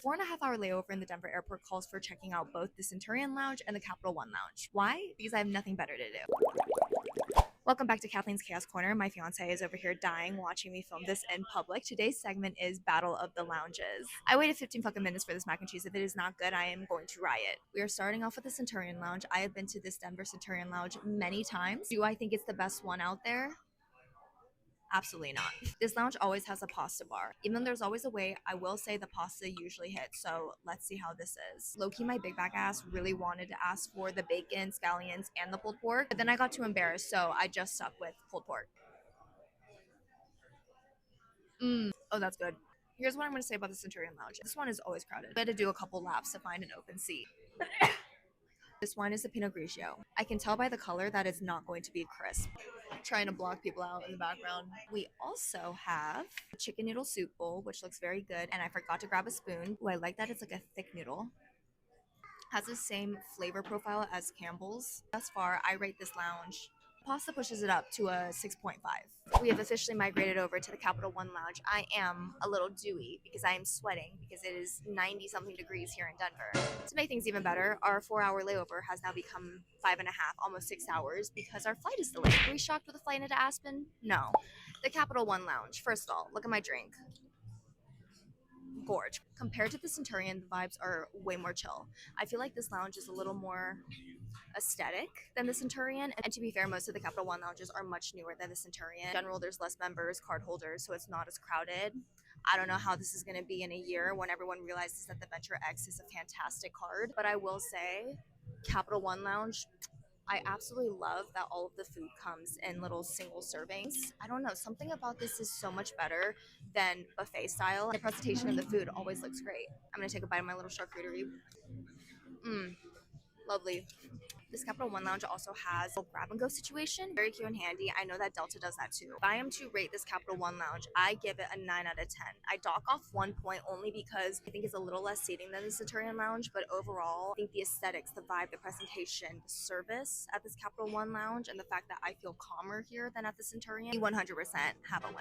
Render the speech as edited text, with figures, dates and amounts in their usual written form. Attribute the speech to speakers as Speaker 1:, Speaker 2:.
Speaker 1: 4.5 hour layover in the Denver airport calls for checking out both the Centurion Lounge and the Capital One Lounge. Why? Because I have nothing better to do. Welcome back to Kathleen's Chaos Corner. My fiance is over here dying watching me film this in public. Today's segment is Battle of the Lounges. I waited 15 fucking minutes for this mac and cheese. If it is not good, I am going to riot. We are starting off with the Centurion Lounge. I have been to this Denver Centurion Lounge many times. Do I think it's the best one out there? Absolutely not. This lounge always has a pasta bar. Even though there's always a wait, I will say the pasta usually hits, so let's see how this is. Low-key, my big back ass really wanted to ask for the bacon, scallions, and the pulled pork, but then I got too embarrassed, so I just stuck with pulled pork. Oh, that's good. Here's what I'm going to say about the Centurion Lounge. This one is always crowded. I had to do a couple laps to find an open seat. This wine is a Pinot Grigio. I can tell by the color that it's not going to be crisp. Trying to block people out in the background. We also have a chicken noodle soup bowl, which looks very good, and I forgot to grab a spoon. Ooh, I like that it's like a thick noodle. Has the same flavor profile as Campbell's. Thus far, I rate this lounge. Pasta pushes it up to a 6.5. We have officially migrated over to the Capital One Lounge. I am a little dewy because I am sweating because it is 90 something degrees here in Denver. To make things even better, our 4-hour layover has now become 5.5, almost 6 hours because our flight is delayed. Are we shocked with a flight into Aspen? No. The Capital One Lounge. First of all, look at my drink. Gorge. Compared to the Centurion, the vibes are way more chill. I feel like this lounge is a little more aesthetic than the Centurion, and to be fair, most of the Capital One lounges are much newer than the Centurion. In general, there's less members, card holders, so it's not as crowded. I don't know how this is going to be in a year when everyone realizes that the Venture X is a fantastic card, but I will say Capital One Lounge, I absolutely love that all of the food comes in little single servings. I don't know, something about this is so much better than buffet style. The presentation of the food always looks great. I'm going to take a bite of my little charcuterie. Lovely. This Capital One Lounge also has a grab and go situation. Very cute and handy. I know that Delta does that too. If I am to rate this Capital One Lounge, I give it a 9 out of 10. I dock off 1 point only because I think it's a little less seating than the Centurion Lounge, but overall, I think the aesthetics, the vibe, the presentation, the service at this Capital One Lounge, and the fact that I feel calmer here than at the Centurion, 100% have a winner.